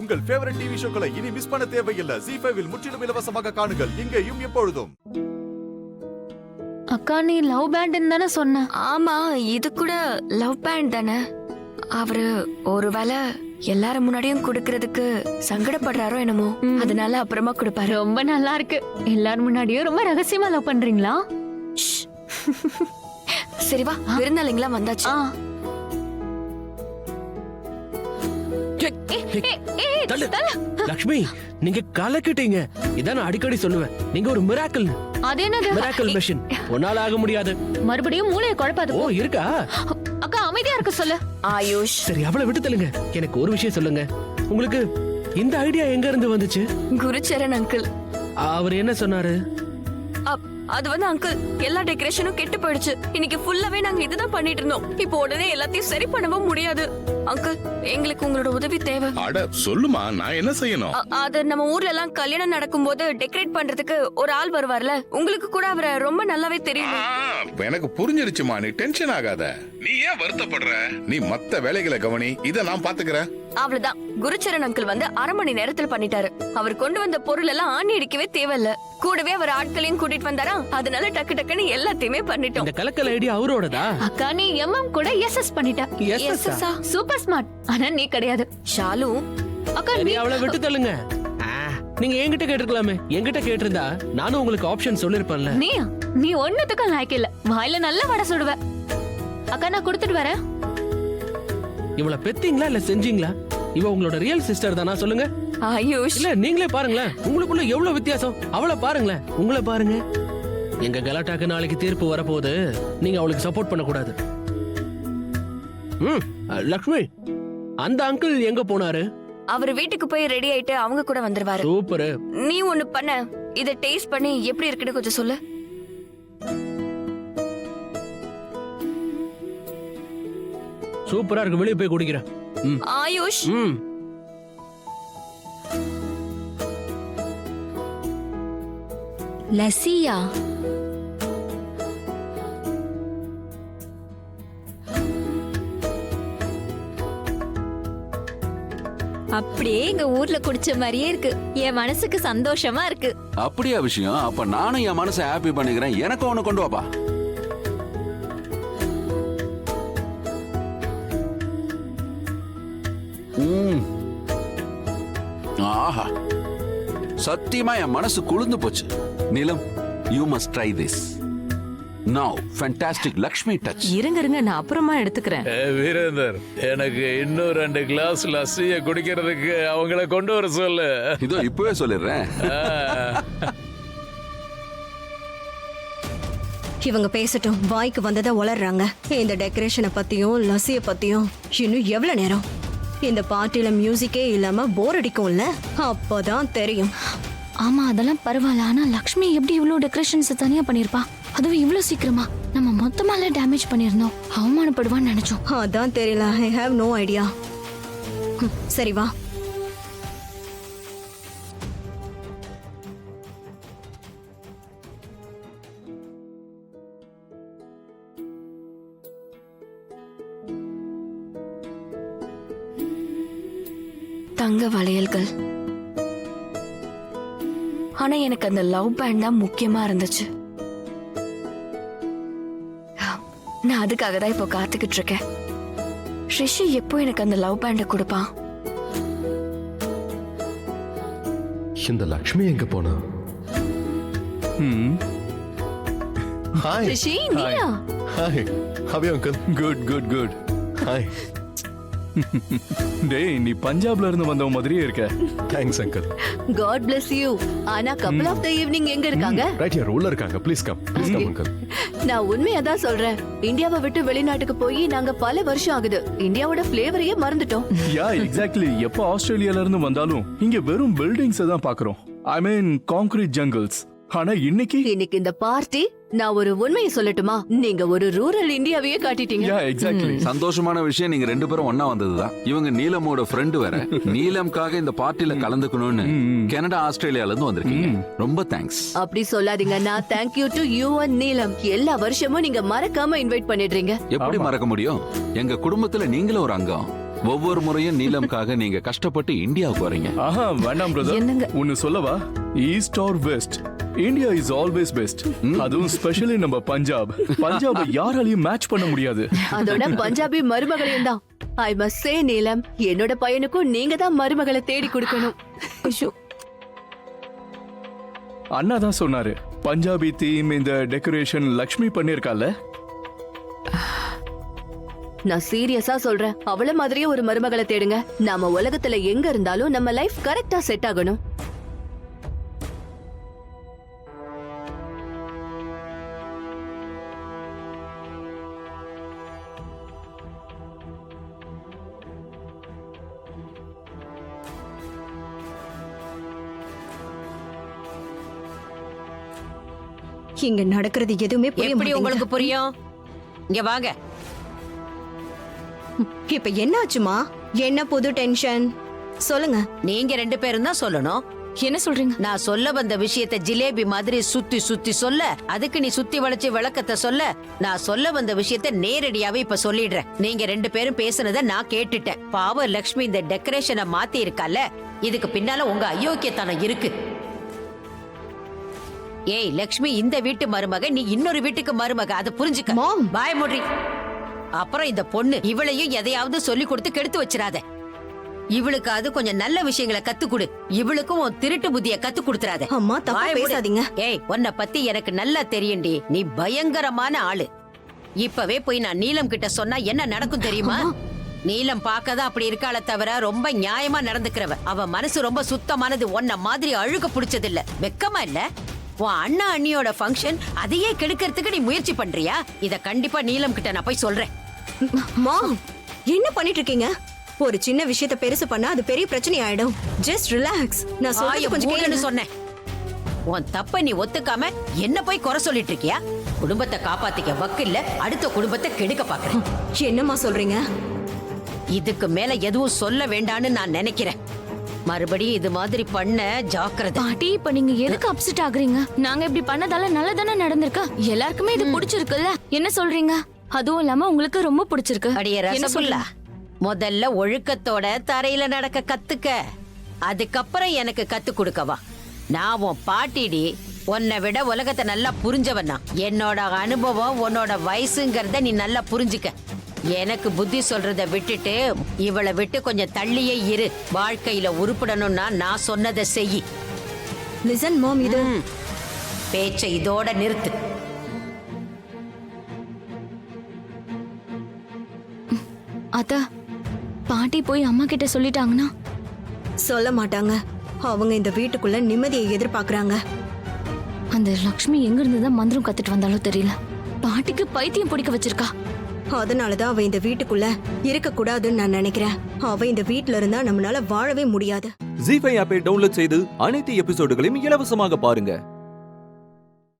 உங்கள் favourite TV ஷோக்களை இனி miss பண்ண தேவையில்லை. ZEE5 இல் முற்றிலும் இலவசமாக காணுங்கள். இங்கேயும் எப்பொழுதும். அக்கா நீ லவ் பேண்ட் தானே சொன்ன? ஆமா, இது கூட லவ் பேண்ட் தானே. அவரு ஒருவேளை எல்லாரும் முன்னாடியும் குடுக்கறதுக்கு சங்கடப்படுறாரோ என்னமோ, அதனால அப்புறமா கொடுப்பாரு. ரொம்ப நல்லா இருக்கு. எல்லாரும் முன்னாடியும் ரொம்ப ரகசியமா லவ் பண்றீங்களா? சரி வா, விருந்தாளிங்களா வந்தாச்சு. லக்ஷ்மி, நீங்க கலக்கிட்டீங்க. இதான் நான் அடிக்கடி சொல்லுவேன், நீங்க ஒரு மிராக்கிள். அது என்னது? Miracle machine. ஒன்னால ஆக முடியாது. மறுபடியும் மூளையை குழப்பாது. ஓ இருக்கா? அக்கா அமைதியா இருக்க சொல்லு. ஆயுஷ், சரி அவளை விட்டு தள்ளுங்க. எனக்கு ஒரு விஷயம் சொல்லுங்க, உங்களுக்கு இந்த ஐடியா எங்க இருந்து வந்துச்சு? குருச்சரன் அங்கிள். அவர் என்ன சொன்னாரு? அது வந்து அங்கிள், எல்லா டெக்கரேஷனும் கெட்டு போயிடுச்சு. இன்னைக்கு ஃபுல்லாவே நாங்க இதுதான் பண்ணிட்டு இருந்தோம். இப்போ உடனே எல்லாத்தையும் சரி பண்ணவும் முடியாது. அங்கிள், எங்களுக்கு உங்களோட உதவி தேவை. அட சொல்லுமா, நான் என்ன செய்யணும்? அது நம்ம ஊர்ல எல்லாம் கல்யாணம் நடக்கும்போது டெக்கரேட் பண்றதுக்கு ஒரு ஆள் வருவார்ல, உங்களுக்கு கூட அவரை ரொம்ப நல்லாவே தெரியும். எனக்கு புரிஞ்சிருச்சுமா, நீ டென்ஷன் ஆகாத. நீ ஏன் வருத்தப்படுற? நீ மத்த வேலைகளை கவனி, இத நான் பாத்துக்கிறேன். அவ்வளவுதான். குருச்சரன் அங்கிள் வந்து 1/2 மணி நேரத்துல பண்ணிட்டாரு. அவர் கொண்டு வந்த பொருள் எல்லாம் ஆணி அடிக்கவே தேவையில்ல. கூடவே அவர் ஆட்களையும் கூட்டிட்டு வந்தாரா, அதனால டக்கு டக்குன்னு எல்லாத்தையுமே பண்ணிட்டோம். இந்த கலக்கல் ஐடியா அவரோடதா? அக்கா நீ எம்எம் கூட எஸ்எஸ் பண்ணிட்ட. எஸ்எஸ்ஆ? Super smart. ஆனா நீ கிடையாது. ஷாலு, அக்கா சரி நீ அவளை விட்டு தள்ளுங்க. நீங்க என்கிட்ட கேட்டிருக்கலாமே. என்கிட்ட கேட்டிருந்தா நானும் உங்களுக்கு ஆப்ஷன் சொல்லிருப்பேன்ல. நீ ஒண்ணுத்துக்கும் லாய்க்கு இல்ல. வாயில நல்ல வடை சுடுவ. அக்கா நான் கொடுத்துட்டு வரேன். இவளை பெத்தீங்களா இல்ல செஞ்சீங்களா? இவ உங்களோட ரியல் சிஸ்டர் தானா? சொல்லுங்க. ஆயுஷ், இல்ல நீங்களே பாருங்களேன், உங்களுக்குள்ள எவ்வளவு வித்தியாசம். அவளை பாருங்களேன், உங்களை பாருங்க. எங்க கலாட்டாக்கு நாளைக்கு தீர்ப்பு வரப்போகுது. நீங்க அவளுக்கு சப்போர்ட் பண்ண கூடாது. லக்ஷ்மி, அந்த அங்கிள் எங்க போனாரு? அவர் வீட்டுக்கு போய் ரெடி ஆயிட்டு அவங்க கூட வந்துருவாரு. சூப்பர். நீ ஒண்ணு பண்ண, இத டேஸ்ட் பண்ணி எப்படி இருக்குன்னு கொஞ்சம் சொல்லு. சூப்பரா இருக்கு. வெளியே போய் குடிக்கிறேன். ஆயுஷ், லசியா அப்படியே எங்க ஊர்ல குடிச்ச மாதிரியே இருக்கு. என் மனசுக்கு சந்தோஷமா இருக்கு. அப்படியா விஷயம்? அப்ப நானும் என் மனசை ஹாப்பி பண்ணிக்கிறேன். எனக்கு ஒண்ணு கொண்டு வாப்பா. ஆஹா, சத்தியமா என் மனசு குளிர்ந்து போச்சு. நீலம், யூ மஸ்ட் ட்ரை திஸ். நவ ஃபேண்டாஸ்டிக் லக்ஷ்மி டச். இருங்க, நான் அப்புறமா எடுத்துக்கிறேன். வீரேந்தர், எனக்கு இன்னும் 2 கிளாஸ் லஸ்ஸிய குடிக்கிறதுக்கு அவங்கள கொண்டு வர சொல்லு. இதோ இப்பவே சொல்லிடுறேன். இவங்க பேசட்டும். வாய்க்கு வந்ததை உளறாங்க. இந்த டெக்கரேஷனை பத்தியும் லஸ்ஸிய பத்தியும் இன்னும் எவ்வளவு நேரம்? இந்த பார்ட்டில மியூசிக்கே இல்லாம போர் அடிக்கும்ல, அப்பதான் தெரியும். ஆமா அதெல்லாம் பரவாயில்ல. ஆனா லக்ஷ்மி எப்படி இவ்வளவு டெக்கரேஷன்ஸ் தனியா பண்ணிருப்பா? அதுவும் இவ்வளவு சீக்கிரமா? நம்ம மொத்தமால டேமேஜ் பண்ணிருந்தோம். அவமானப்படுவான்னு நினைச்சோம். அதான் தெரியல. I have no idea. சரி வா. தங்க வளையல்கள். ஆனா எனக்கு அந்த லவ் பேண்ட் தான் முக்கியமா இருந்துச்சு. நான் அதுக்காக தான் இப்போ காத்துக்கிட்டு இருக்கேன். ரிஷி எப்போ எனக்கு அந்த லவ் பேண்ட கொடுப்பான்? இந்த லக்ஷ்மி எங்க போனா? ஹாய் ரிஷி, நீயா? Hi, how are you uncle? Good good good. Hi. டேய், நீ பஞ்சாப்ல இருந்து வந்தவ மாதிரியே இருக்க. Thanks uncle. God bless you. ஆனா கப்பிள் ஆஃப் த ஈவினிங் எங்க இருக்காங்க? ரைட் ஹியர் ரூல்ல இருக்காங்க. Please come uncle. நான் உண்மையா தான் சொல்றேன். இந்தியாவை விட்டு வெளிநாட்டுக்கு போய் நாங்க பல வருஷம் ஆகுது. இந்தியாவோட ஃபிளேவரையே மறந்துட்டோம். Yeah exactly. எப்போ ஆஸ்திரேலியால இருந்து வந்தாலும் இங்க வெறும் பில்டிங்ஸ் தான் பாக்குறோம். ஐ மீன் கான்கிரீட் ஜங்கிள்ஸ். ஆனா இன்னைக்கு இந்த பார்ட்டி, நான் ஒரு உண்மையை சொல்லட்டுமா? நீங்க ஒரு ரூரல் இந்தியாவையே காட்டிட்டீங்க. Yeah exactly. சந்தோஷமான விஷயம், நீங்க 2 பேரும் ஒண்ணா வந்ததுதான். இவங்க நீலமோட ஃப்ரெண்டு வேற. நீலம்காக இந்த பார்ட்டில கலந்துக்கணும்னு கனடா ஆஸ்திரேலியால இருந்து வந்திருக்கீங்க. ரொம்ப தேங்க்ஸ். அப்படி சொல்லாதீங்க. நான் thank you to you and நீலம். எல்லா வருஷமும் நீங்க மறக்காம இன்வைட் பண்ணிடுறீங்க. எப்படி மறக்க முடியும்? எங்க குடும்பத்துல நீங்களும் ஒரு அங்கம். ஒவ்வொரு முறையும் நீலம்காக நீங்க கஷ்டப்பட்டு இந்தியாவுக்கு வரீங்க. ஆஹா வேண்டாம் பிரதர். ஒன்னு சொல்லவா? East or west, India is always best. அதுவும் ஸ்பெஷலி நம்ம பஞ்சாப். பஞ்சாபை யாராலையும் மேட்ச் பண்ண முடியாது. அதோட பஞ்சாபி மருமகளையும் தான். ஐ மஸ்ட் சே நீலம், என்னோட பையனுக்கும் நீங்க தான் மருமகளை தேடி கொடுக்கணும். அண்ணா தான் சொன்னாரு, பஞ்சாபி தீம் இந்த டெக்கரேஷன் லக்ஷ்மி பண்ணிருக்கால. நான் சீரியஸா சொல்றேன், அவள மாதிரியே ஒரு மருமகளை தேடுங்க. நாம உலகத்துல எங்க இருந்தாலும் நம்ம லைஃப் கரெக்டா செட் ஆகணும். இங்க நடக்கிறது எதுவுமே புரிய எப்படி மாட்டேங்குது. உங்களுக்கு புரியும்? இங்க வாங்க. இப்ப என்னாச்சுமா? என்ன புது டென்ஷன்? சொல்லுங்க. நீங்க 2 பேரும் தான் சொல்லணும். என்ன சொல்றீங்க? நான் சொல்ல வந்த விஷயத்தை ஜிலேபி மாதிரி சுத்தி சுத்தி சொல்ல, அதுக்கு நீ சுத்தி வளைச்சு விளக்கத்தை சொல்ல, நான் சொல்ல வந்த விஷயத்தை நேரடியாவே இப்ப சொல்லிடுறேன். நீங்க 2 பேரும் பேசுனதை நான் கேட்டுட்டேன். பாவ லக்ஷ்மி இந்த டெக்கரேஷனை மாத்தி இருக்கால, இதுக்கு பின்னால உங்க அயோக்கியத்தனம் இருக்கு. ஏய் லக்ஷ்மி, இந்த வீட்டு மருமக, நீ இன்னொரு வீட்டுக்கு மருமக, அதை புரிஞ்சுக்க. பாய் மூடி. அப்புறம் இந்த பொண்ணு, இவளையும் எதையாவது சொல்லி கொடுத்து கெடுத்து வச்சிராத. இவளுக்கு அது கொஞ்சம் நல்ல விஷயங்களை கத்து கொடு. இவளுக்கும் உன் திருட்டு புத்திய கத்து கொடுத்துறாத. அம்மா தப்பா பேசாதீங்க. ஏய், உன்னை பத்தி எனக்கு நல்லா தெரியும்டி. நீ பயங்கரமான ஆளு. இப்பவே போய் நான் நீலம் கிட்ட சொன்னா என்ன நடக்கும் தெரியுமா? நீலம் பார்க்கதான் அப்படி இருக்காள தவிர ரொம்ப நியாயமா நடந்துக்கிறவ. அவ மனசு ரொம்ப சுத்தமானது. உன்ன மாதிரி அழுக பிடிச்சது இல்ல. வெக்கமா இல்ல? உன் அண்ணா அண்ணியோட ஃபங்க்ஷன், அதையே கெடுக்கிறதுக்கு நீ முயற்சி பண்றியா? இத கண்டிப்பா நீலம் கிட்ட நான் போய் சொல்றேன். மாம், என்ன பண்ணிட்டு இருக்கீங்க? ஒரு சின்ன விஷயத்தை பெருசு பண்ணா அது பெரிய பிரச்சனை ஆயிடும். Just relax. நான் சொல்றது கொஞ்சம் கேளுன்னு சொன்னேன். உன் தப்ப நீ ஒத்துக்காம என்ன போய் குறை சொல்லிட்டு இருக்கியா? குடும்பத்தை காப்பாத்திக்க வக்கில்ல, அடுத்த குடும்பத்தை கெடுக்க பாக்குறேன். என்னம்மா சொல்றீங்க? இதுக்கு மேல எதுவும் சொல்ல வேண்டான்னு நான் நினைக்கிறேன். மறுபடியும் இது மாதிரி பண்ண ஜாக்கிரதை. பாட்டி, இப்ப நீங்க எதுக்கு அப்செட் ஆகுறீங்க? நாங்க இப்படி பண்ணதால நல்லதானே நடந்திருக்கா? எல்லாருக்குமே இது பிடிச்சிருக்குல்ல? என்ன சொல்றீங்க? அதுவும் இல்லாம உங்களுக்கு ரொம்ப பிடிச்சிருக்கு. அடியே ரசகுல்லா, முதல்ல ஒழுக்கத்தோட தரையில நடக்க கத்துக்க. அதுக்கப்புறம் எனக்கு கத்து கொடுக்கவா? நான் உன் பாட்டிடி. உன்னை விட உலகத்தை நல்லா புரிஞ்சவனா. என்னோட அனுபவம் உன்னோட வயசுங்கிறத நீ நல்லா புரிஞ்சுக்க. எனக்கு புத்தி சொல்றத விட்டுட்டு இவளை விட்டு கொஞ்சம் தள்ளியே இரு. வாழ்க்கையில உருப்படணும்னா நான் சொன்னதை செய். லிசன் மாம், இது பேச்சை இதோட நிறுத்து. அத்தா, பாட்டி போய் அம்மா கிட்ட சொல்லிட்டாங்கன்னா? சொல்ல மாட்டாங்க. அவங்க இந்த வீட்டுக்குள்ள நிம்மதியை எதிர்பார்க்கறாங்க. அந்த லக்ஷ்மி எங்க இருந்துதான் மந்திரம் கத்துட்டு வந்தாலும் தெரியல. பாட்டிக்கு பைத்தியம் பிடிக்க வச்சிருக்கா. அதனாலதான் அவ இந்த வீட்டுக்குள்ள இருக்க கூடாதுன்னு நான் நினைக்கிறேன். அவ இந்த வீட்ல இருந்தா நம்மளால வாழவே முடியாது. ஜீ5 ஆப்பை டவுன்லோட் செய்து அனைத்து எபிசோடுகளையும் இலவசமாக பாருங்க.